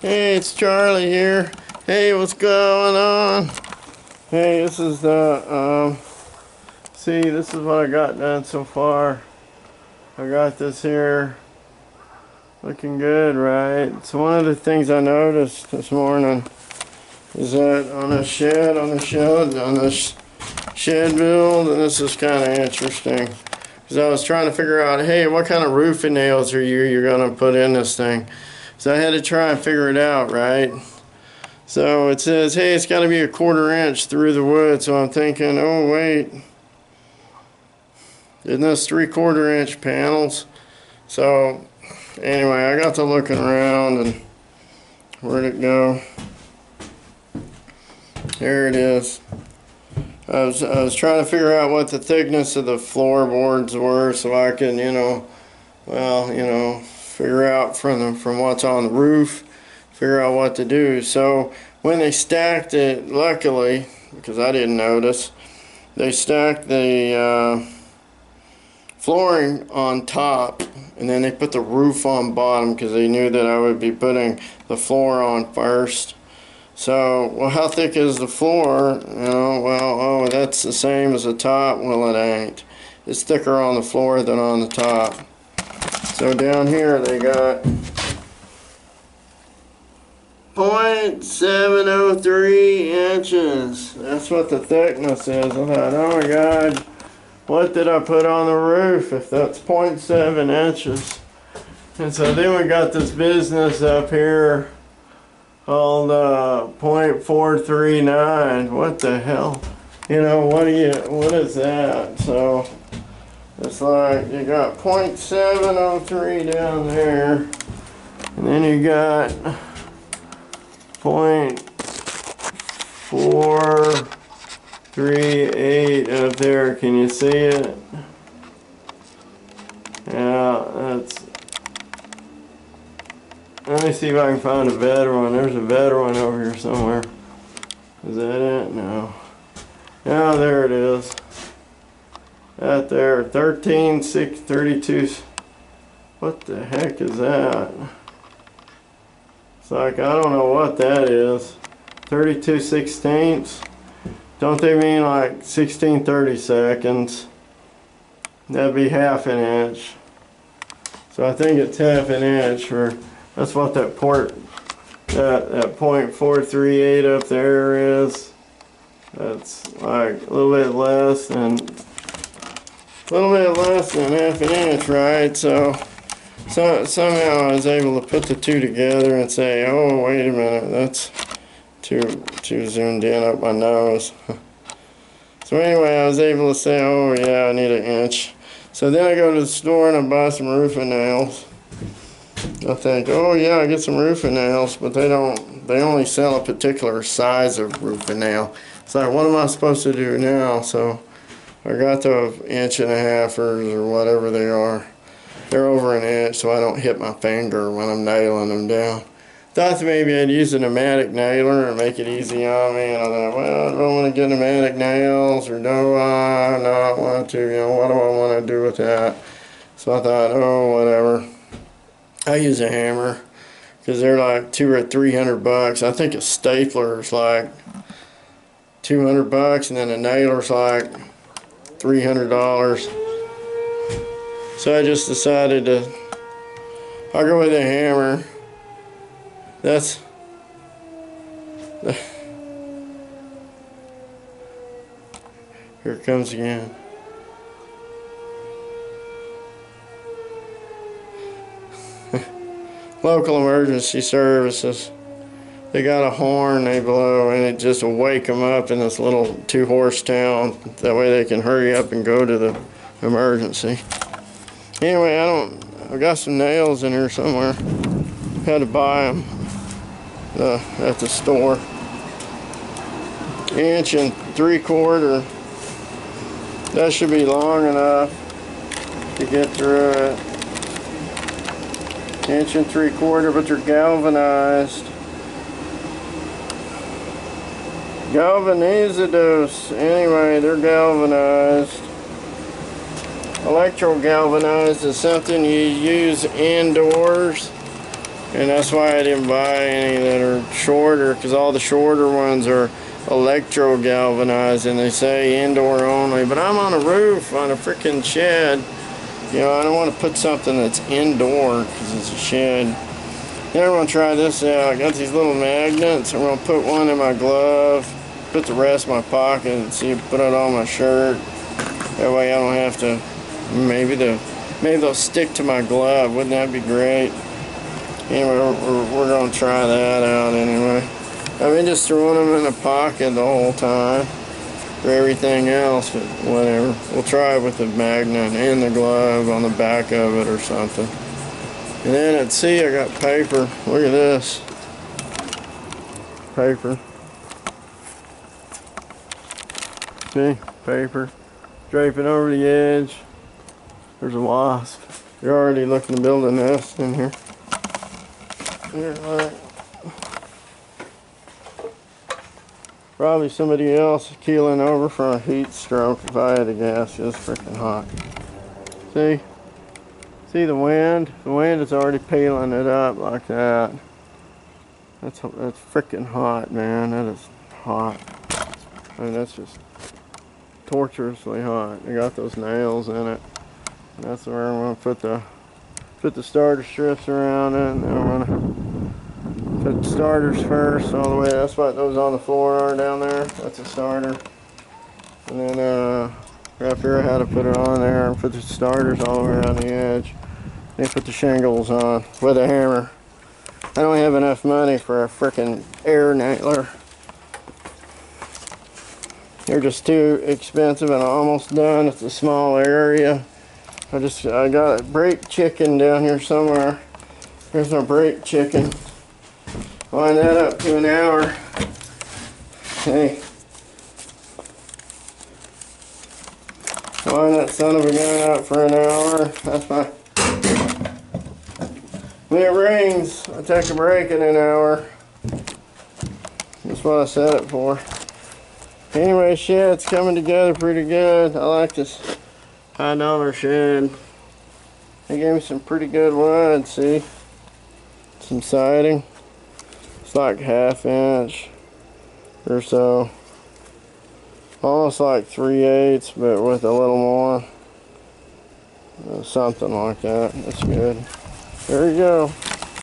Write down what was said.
Hey, it's Charlie here. Hey, what's going on? Hey, this is the, see, this is what I got done so far. I got this here looking good, right? So one of the things I noticed this morning is that on the shed build, and this is kind of interesting, because I was trying to figure out, hey, what kind of roofing nails are you're going to put in this thing? So I had to try and figure it out, right? So it says, hey, it's got to be a 1/4 inch through the wood. So I'm thinking, oh, wait. Isn't this 3/4 inch panels? So anyway, I got to looking around, and where'd it go? Here it is. I was trying to figure out what the thickness of the floorboards were so I can, figure out from what's on the roof, figure out what to do. So when they stacked it, luckily, because I didn't notice, they stacked the flooring on top, and then they put the roof on bottom because they knew that I would be putting the floor on first. So, well, how thick is the floor? Oh, that's the same as the top. Well, it ain't. It's thicker on the floor than on the top. So down here they got 0.703 inches. That's what the thickness is. I thought, oh my God, what did I put on the roof if that's 0.7 inches? And so then we got this business up here called 0.439. What the hell? What is that? So it's like you got 0.703 down there, and then you got 0.438 up there. Can you see it? Yeah, that's. Let me see if I can find a better one. There's a better one over here somewhere. Is that it? No. Yeah, there it is. That there, 13,632. What the heck is that? It's like, I don't know what that is. 32/16. Don't they mean like 16/32? That'd be 1/2 inch. So I think it's 1/2 inch for, that's what that that 0.438 up there is. That's like a little bit less than 1/2 inch, right? So somehow I was able to put the two together and say, oh, wait a minute, that's too zoomed in up my nose. So anyway, I was able to say, oh yeah, I need 1 inch. So then I go to the store and I buy some roofing nails. I think, oh yeah, I get some roofing nails, but they only sell a particular size of roofing nail. It's like, what am I supposed to do now? So I got the 1.5 or whatever they are. They're over 1 inch, so I don't hit my finger when I'm nailing them down. Thought maybe I'd use a pneumatic nailer and make it easy on me, and I thought, well, do I want to get pneumatic nails, or do I not want to? What do I want to do with that? So I thought, oh, whatever. I use a hammer, because they're like $200 or $300. I think a stapler is like $200, and then a nailer's like $300. So I just decided I'll go with a hammer. That's here it comes again. Local emergency services. They got a horn they blow, and it just will wake them up in this little 2-horse town. That way they can hurry up and go to the emergency. Anyway, I've got some nails in here somewhere. Had to buy them at the store. 1.75 inches. That should be long enough to get through it. 1.75 inches, but they're galvanized. Galvanizados. Anyway, they're galvanized. Electro galvanized is something you use indoors And that's why I didn't buy any that are shorter, because all the shorter ones are electro galvanized and they say indoor only. But I'm on a roof on a freaking shed. You know, I don't want to put something that's indoor because it's a shed. Then I'm going to try this out. I got these little magnets. I'm going to put one in my glove, put the rest in my pocket, and see, put it on my shirt. That way I don't have to, maybe they'll stick to my glove. Wouldn't that be great? Anyway, we're going to try that out anyway. I've been just throwing them in the pocket the whole time for everything else, but whatever. We'll try it with the magnet and the glove on the back of it or something. And then at sea I got paper. Look at this. Paper. See? Paper. Drape it over the edge. There's a wasp. They're already looking to build a nest in here. Here, look. Probably somebody else keeling over from a heat stroke if I had to guess. It's freaking hot. See? See the wind? The wind is already peeling it up like that. That's freaking hot, man. That is hot. I mean, that's just torturously hot. They got those nails in it. And that's where I'm gonna put the starter strips around it, and then I'm gonna put the starters first all the way. That's what those on the floor are down there. That's a starter. And then right here I had to put it on there and put the starters all the way around the edge. Then put the shingles on with a hammer. I don't have enough money for a frickin' air nailer. They're just too expensive and almost done. It's a small area. I got a brake chicken down here somewhere. Here's my brake chicken. Line that up to an hour. Hey. Line that son of a gun up for an hour. That's my... When it rains, I take a break in an hour. That's what I set it for. Anyway, shed's coming together pretty good. I like this $5 shed. They gave me some pretty good wood, see? Some siding. It's like 1/2 inch or so. Almost like 3/8, but with a little more. Something like that. That's good. There you go.